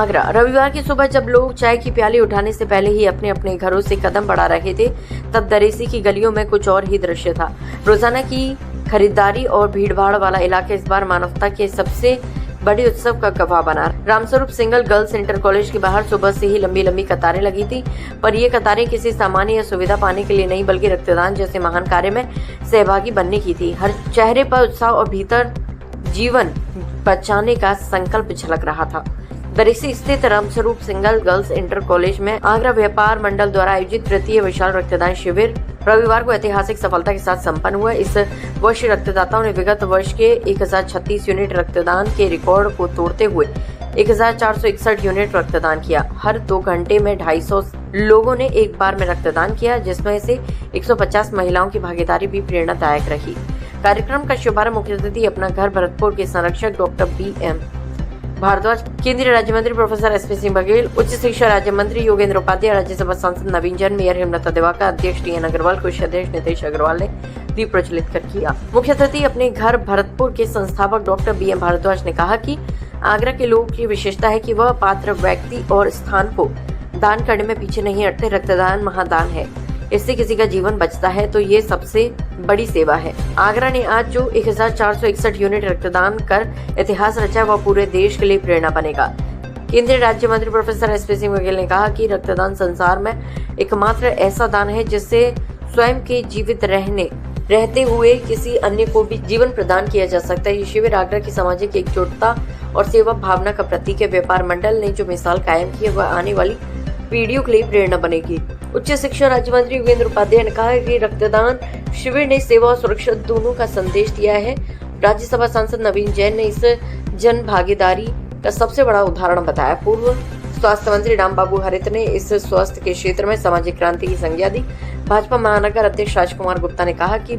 आगरा। रविवार की सुबह जब लोग चाय की प्याली उठाने से पहले ही अपने अपने घरों से कदम बढ़ा रहे थे, तब दरेसी की गलियों में कुछ और ही दृश्य था। रोजाना की खरीदारी और भीड़भाड़ वाला इलाका इस बार मानवता के सबसे बड़े उत्सव का गवाह बना। Ramswaroop single girls inter college के बाहर सुबह से ही लंबी लंबी कतारें लगी थी, पर ये कतारें किसी सामान्य या सुविधा पाने के लिए नहीं, बल्कि रक्तदान जैसे महान कार्य में सहभागी बनने की थी। हर चेहरे पर उत्साह और भीतर जीवन बचाने का संकल्प झलक रहा था। दरेसी स्थित Ramswaroop single girls inter college में आगरा व्यापार मंडल द्वारा आयोजित तृतीय विशाल रक्तदान शिविर रविवार को ऐतिहासिक सफलता के साथ संपन्न हुआ। इस वर्ष रक्तदाताओं ने विगत वर्ष के 1036 यूनिट रक्तदान के रिकॉर्ड को तोड़ते हुए 1461 यूनिट रक्तदान किया। हर 2 घंटे में 250 लोगों ने एक बार में रक्तदान किया, जिसमें से 150 महिलाओं की भागीदारी भी प्रेरणादायक रही। कार्यक्रम का शुभारंभ मुख्य अतिथि अपना घर भरतपुर के संरक्षक डॉक्टर BM भारद्वाज, केंद्रीय राज्य मंत्री प्रोफेसर SP सिंह बघेल, उच्च शिक्षा राज्य मंत्री योगेंद्र उपाध्याय, राज्यसभा सांसद नवीन जैन, मेयर हेमलता दिवाकर, अध्यक्ष TN अग्रवाल, कोषाध्यक्ष नितेश अग्रवाल ने दीप प्रज्वलित कर किया। मुख्य अतिथि अपने घर भरतपुर के संस्थापक डॉक्टर BM भारद्वाज ने कहा कि आगरा के लोगों की विशेषता है कि वह पात्र व्यक्ति और स्थान को दान करने में पीछे नहीं हटते। रक्तदान महादान है, इससे किसी का जीवन बचता है तो ये सबसे बड़ी सेवा है। आगरा ने आज जो 1461 यूनिट रक्तदान कर इतिहास रचा, वह पूरे देश के लिए प्रेरणा बनेगा। केंद्रीय राज्य मंत्री प्रोफेसर SP सिंह बघेल ने कहा कि रक्तदान संसार में एकमात्र ऐसा दान है जिससे स्वयं के जीवित रहते हुए किसी अन्य को भी जीवन प्रदान किया जा सकता है। ये शिविर आगरा की सामाजिक एकजुटता और सेवा भावना का प्रतीक है। व्यापार मंडल ने जो मिसाल कायम की है, वह आने वाली पीढ़ियों के लिए प्रेरणा बनेगी। उच्च शिक्षा राज्य मंत्री योगेंद्र उपाध्याय ने कहा कि रक्तदान शिविर ने सेवा और सुरक्षा दोनों का संदेश दिया है। राज्यसभा सांसद नवीन जैन ने इस जन भागीदारी का सबसे बड़ा उदाहरण बताया। पूर्व स्वास्थ्य मंत्री रामबाबू हरित ने इस स्वास्थ्य के क्षेत्र में सामाजिक क्रांति की संज्ञा दी। भाजपा महानगर अध्यक्ष राजकुमार गुप्ता ने कहा कि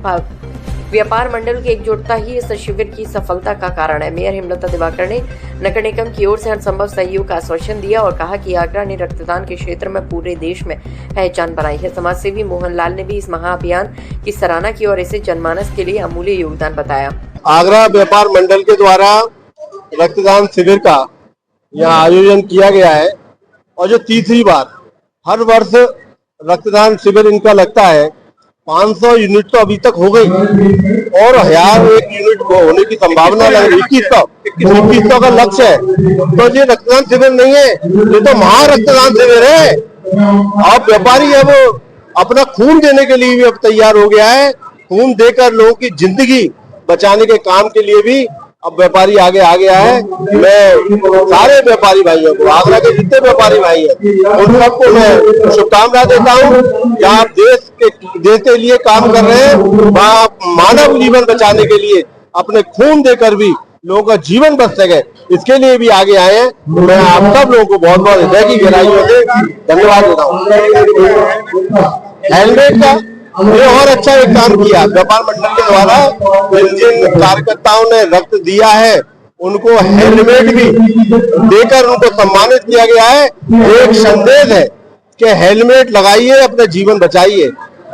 व्यापार मंडल की एकजुटता ही इस शिविर की सफलता का कारण है। मेयर हेमलता दिवाकर ने नगर निगम की ओर से हर संभव सहयोग का आश्वासन दिया और कहा कि आगरा ने रक्तदान के क्षेत्र में पूरे देश में पहचान बनाई है। समाज सेवी मोहनलाल ने भी इस महाअभियान की सराहना की और इसे जनमानस के लिए अमूल्य योगदान बताया। आगरा व्यापार मंडल के द्वारा रक्तदान शिविर का यहाँ आयोजन किया गया है और जो तीसरी बार हर वर्ष रक्तदान शिविर इनका लगता है। 500 यूनिट तो अभी तक हो गई और 1001 यूनिट होने की संभावना लग रही है। 2100 का लक्ष्य है, तो ये रक्तदान शिविर नहीं है, ये तो महा रक्तदान शिविर है। अब व्यापारी है वो अपना खून देने के लिए भी अब तैयार हो गया है। खून देकर लोगों की जिंदगी बचाने के काम के लिए भी अब व्यापारी आगे आ गया है। मैं सारे व्यापारी भाइयों को, आगरा के जितने व्यापारी भाई हैं, उन सबको मैं शुभकामनाएं देता हूँ कि आप देश के लिए काम कर रहे हैं, मानव जीवन बचाने के लिए अपने खून देकर भी लोगों का जीवन बच सके, इसके लिए भी आगे आए हैं। मैं आप सब लोगों को बहुत बहुत हृदय की गहराइयों से धन्यवाद देता हूँ। हेलमेट का ये और अच्छा एक काम किया व्यापार मंडल के द्वारा। जिन कार्यकर्ताओं ने रक्त दिया है उनको हेलमेट भी देकर उनको सम्मानित किया गया है। एक संदेश है कि हेलमेट लगाइए, अपना जीवन बचाइए।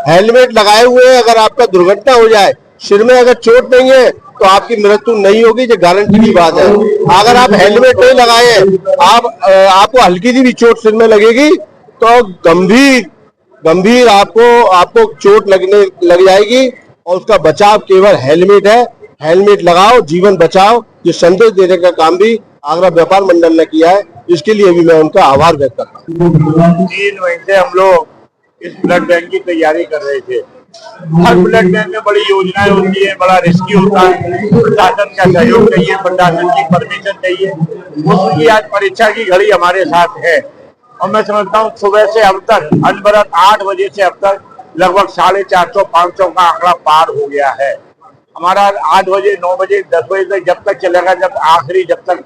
हेलमेट लगाए हुए अगर आपका दुर्घटना हो जाए, सिर में अगर चोट नहीं है तो आपकी मृत्यु नहीं होगी, ये गारंटी की बात है। अगर आप हेलमेट नहीं लगाए, आपको हल्की सी भी चोट सिर में लगेगी तो गंभीर आपको चोट लग जाएगी और उसका बचाव केवल हेलमेट है। हेलमेट लगाओ, जीवन बचाओ। ये संदेश देने का काम भी आगरा व्यापार मंडल ने किया है, इसके लिए भी मैं उनका आभार व्यक्त करता हूँ। 3 महीने हम लोग इस ब्लड बैंक की तैयारी कर रहे थे। हर ब्लड बैंक में बड़ी योजनाएं होती है, बड़ा रिस्की होता है, प्रशासन का सहयोग चाहिए, प्रशासन की परमिशन चाहिए। उसकी आज परीक्षा की घड़ी हमारे साथ है और मैं समझता हूँ सुबह से अब तक अनवरत 8 बजे से अब तक लगभग 450-500 का आंकड़ा पार हो गया है। हमारा 8 बजे 9 बजे 10 बजे तक जब तक चलेगा, जब तक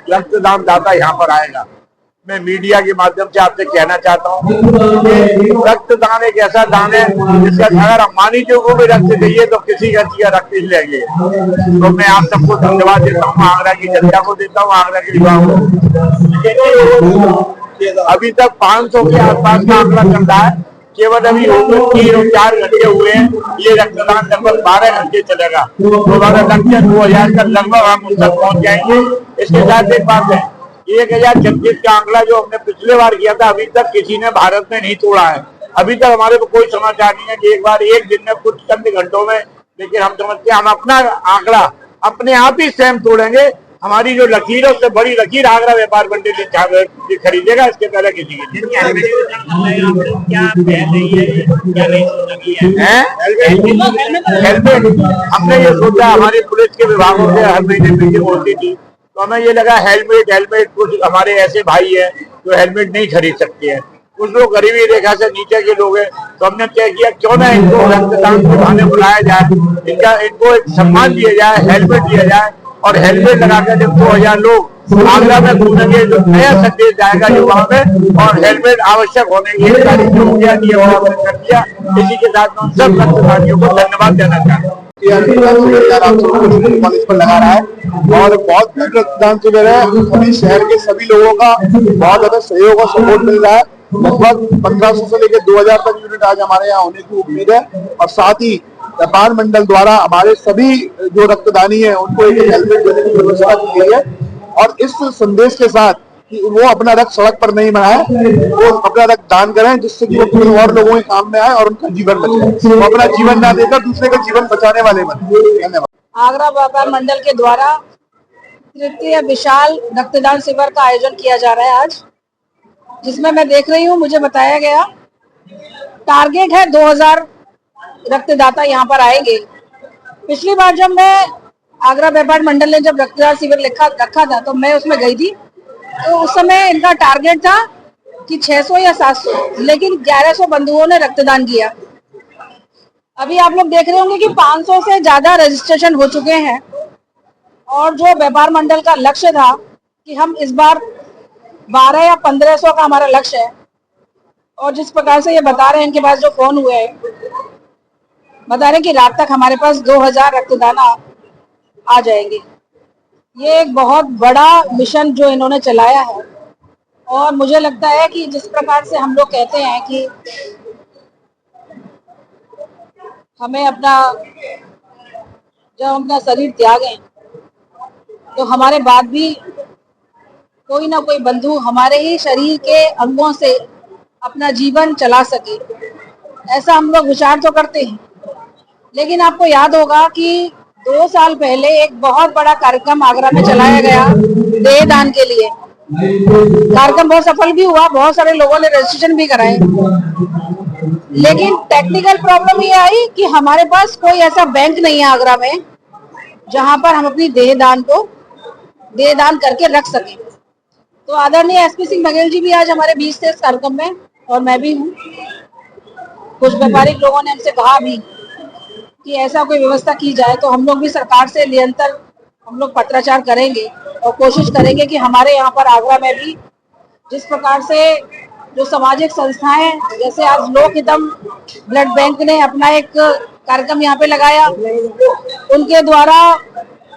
रक्तदान दाता यहाँ पर आएगा। मैं मीडिया के माध्यम से आपसे कहना चाहता हूँ कि रक्तदान एक ऐसा दान है जिसका अगर अंबानी जी को भी रक्त चाहिए तो किसी का रक्त ही लेंगे। तो मैं आप सबको धन्यवाद देता हूँ, आगरा की जनता को देता हूँ, आगरा के युवाओं को। अभी तक 500 के आसपास का आंकड़ा चल रहा है। केवल अभी 3 और 4 घंटे हुए हैं। ये रक्तदान लगभग 12 घंटे चलेगा। तो हमारा लक्ष्य 2000 का लगभग हम उस तक पहुँच जाएंगे। इसके साथ एक बात है, 1036 का आंकड़ा जो हमने पिछले बार किया था, अभी तक किसी ने भारत में नहीं तोड़ा है। अभी तक हमारे को कोई समाचार नहीं है कि एक बार एक दिन में कुछ चंद घंटों में, लेकिन हम समझते हैं हम अपना आंकड़ा अपने आप ही स्वयं तोड़ेंगे। हमारी जो लकीरों से बड़ी लकीर आगरा व्यापार मंडल खरीदेगा, इसके पहले किसी की हेलमेट हमने ये सोचा, हमारी पुलिस के विभागों से हर महीने मीटिंग होती थी, तो हमें ये लगा हेलमेट कुछ हमारे ऐसे भाई हैं जो हेलमेट नहीं खरीद सकते हैं, कुछ लोग गरीबी रेखा से नीचे के लोग हैं, तो हमने तय किया क्यों ना इनको रक्तदान दिखाने बुलाया जाए, इनको एक सम्मान दिया जाए, हेलमेट दिया जाए, और हेलमेट लगाकर जब 2000 लोग आगरा में घूमेंगे तो नया संदेश जाएगा युवाओं में, और हेलमेट आवश्यक होने की तारीख जो हो गया ये कर दिया। इसी के साथ हम सब रक्तदानियों को धन्यवाद देना चाहते हैं। कॉलेज पर लगा रहा है और बहुत भीड़ रक्तदान शिविर है। सभी शहर के सभी लोगों का बहुत ज्यादा सहयोग और सपोर्ट मिल रहा है। लगभग 1500 से लेकर 2000 तक यूनिट आज हमारे यहाँ होने की उम्मीद है, और साथ ही व्यापार मंडल द्वारा हमारे सभी जो रक्तदानी है उनको एक हेलमेट देने की व्यवस्था की गई है, और इस संदेश के साथ कि वो अपना रक्त सड़क पर नहीं बनाए, वो अपना रक्त दान करें, जिससे कि वो कोई और लोगों के काम में आए और उनका जीवन बचे। वो अपना जीवन ना देकर दूसरे का जीवन बचाने वाले बने। धन्यवाद। आगरा व्यापार मंडल के द्वारा तृतीय विशाल रक्तदान शिविर का आयोजन किया जा रहा है आज, जिसमें मैं देख रही हूँ, मुझे बताया गया टारगेट है 2000 रक्तदाता यहाँ पर आएंगे। पिछली बार जब मैं आगरा व्यापार मंडल ने जब रक्तदान शिविर रखा था तो मैं उसमें गई थी, तो उस समय इनका टारगेट था कि 600 या 700, लेकिन 1100 बंधुओं ने रक्तदान किया। अभी आप लोग देख रहे होंगे कि 500 से ज्यादा रजिस्ट्रेशन हो चुके हैं, और जो व्यापार मंडल का लक्ष्य था कि हम इस बार 12 या 1500 का हमारा लक्ष्य है, और जिस प्रकार से ये बता रहे हैं, इनके पास जो फोन हुए हैं बता रहे हैं कि रात तक हमारे पास 2000 रक्तदाता आ जाएंगे। ये एक बहुत बड़ा मिशन जो इन्होंने चलाया है, और मुझे लगता है कि जिस प्रकार से हम लोग कहते हैं कि हमें जब अपना शरीर त्यागें तो हमारे बाद भी कोई ना कोई बंधु हमारे ही शरीर के अंगों से अपना जीवन चला सके, ऐसा हम लोग विचार तो करते हैं। लेकिन आपको याद होगा कि 2 साल पहले एक बहुत बड़ा कार्यक्रम आगरा में चलाया गया देहदान के लिए। कार्यक्रम बहुत सफल भी हुआ, बहुत सारे लोगों ने रजिस्ट्रेशन भी कराए, लेकिन टेक्निकल प्रॉब्लम ये आई कि हमारे पास कोई ऐसा बैंक नहीं है आगरा में जहां पर हम अपनी देहदान करके रख सकें। तो आदरणीय एसपी सिंह बघेल जी भी आज हमारे बीच थे इस कार्यक्रम में, और मैं भी हूँ। कुछ व्यापारिक लोगों ने हमसे कहा भी कि ऐसा कोई व्यवस्था की जाए, तो हम लोग भी सरकार से निरंतर हम लोग पत्राचार करेंगे और कोशिश करेंगे कि हमारे यहाँ पर आगरा में भी जिस प्रकार से जो सामाजिक संस्थाएं, जैसे आज लोकहितम ब्लड बैंक ने अपना एक कार्यक्रम यहाँ पे लगाया, उनके द्वारा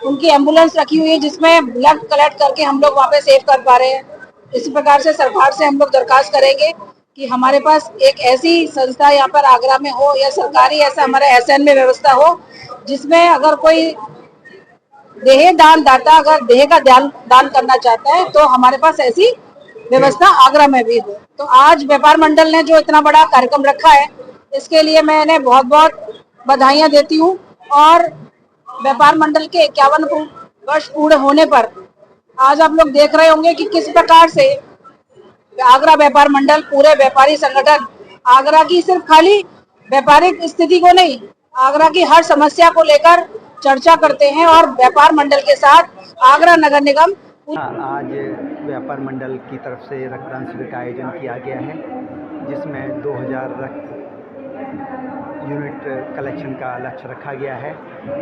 उनकी एम्बुलेंस रखी हुई है जिसमें ब्लड कलेक्ट करके हम लोग वहाँ पे सेव कर पा रहे हैं। इसी प्रकार से सरकार से हम लोग दरखास्त करेंगे कि हमारे पास एक ऐसी संस्था यहाँ पर आगरा में हो, या सरकारी ऐसा हमारे एसएन में व्यवस्था हो, जिसमें अगर कोई देह दान दाता अगर देह का दान करना चाहता है तो हमारे पास ऐसी व्यवस्था आगरा में भी हो। तो आज व्यापार मंडल ने जो इतना बड़ा कार्यक्रम रखा है, इसके लिए मैं इन्हें बहुत बहुत बधाइयां देती हूँ। और व्यापार मंडल के 51 वर्ष पूर्ण होने पर आज आप लोग देख रहे होंगे कि किस प्रकार से आगरा व्यापार मंडल पूरे व्यापारी संगठन आगरा की सिर्फ खाली व्यापारिक स्थिति को नहीं, आगरा की हर समस्या को लेकर चर्चा करते हैं, और व्यापार मंडल के साथ आगरा नगर निगम आज व्यापार मंडल की तरफ से रक्तदान शिविर का आयोजन किया गया है, जिसमें 2000 रक्त यूनिट कलेक्शन का लक्ष्य रखा गया है।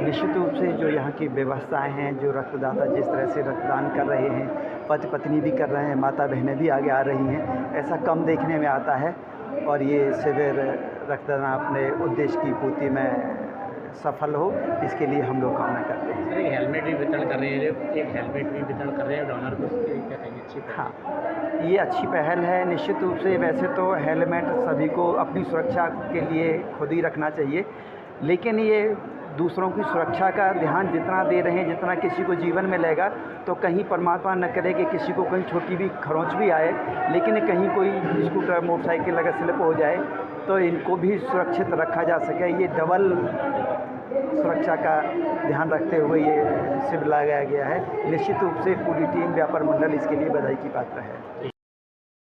निश्चित रूप से जो यहाँ की व्यवस्थाएं हैं, जो रक्तदाता जिस तरह से रक्तदान कर रहे हैं, पति पत्नी भी कर रहे हैं, माता बहनें भी आगे आ रही हैं, ऐसा कम देखने में आता है। और ये शिविर रक्तदान अपने उद्देश्य की पूर्ति में सफल हो, इसके लिए हम लोग कामना करते हैं। एक हेलमेट भी वितरण कर रहे हैं, डोनर को, क्या कहेंगे? अच्छी पहल। हाँ, ये अच्छी पहल है। निश्चित रूप से वैसे तो हेलमेट सभी को अपनी सुरक्षा के लिए खुद ही रखना चाहिए, लेकिन ये दूसरों की सुरक्षा का ध्यान जितना दे रहे हैं, जितना किसी को जीवन में लेगा, तो कहीं परमात्मा न करे कि किसी को कहीं छोटी भी खरोंच भी आए, लेकिन कहीं कोई स्कूटर मोटरसाइकिल अगर स्लिप हो जाए तो इनको भी सुरक्षित रखा जा सके। ये डबल सुरक्षा का ध्यान रखते हुए ये शिविर लगाया गया है। निश्चित रूप से पूरी टीम व्यापार मंडल इसके लिए बधाई की पात्र है।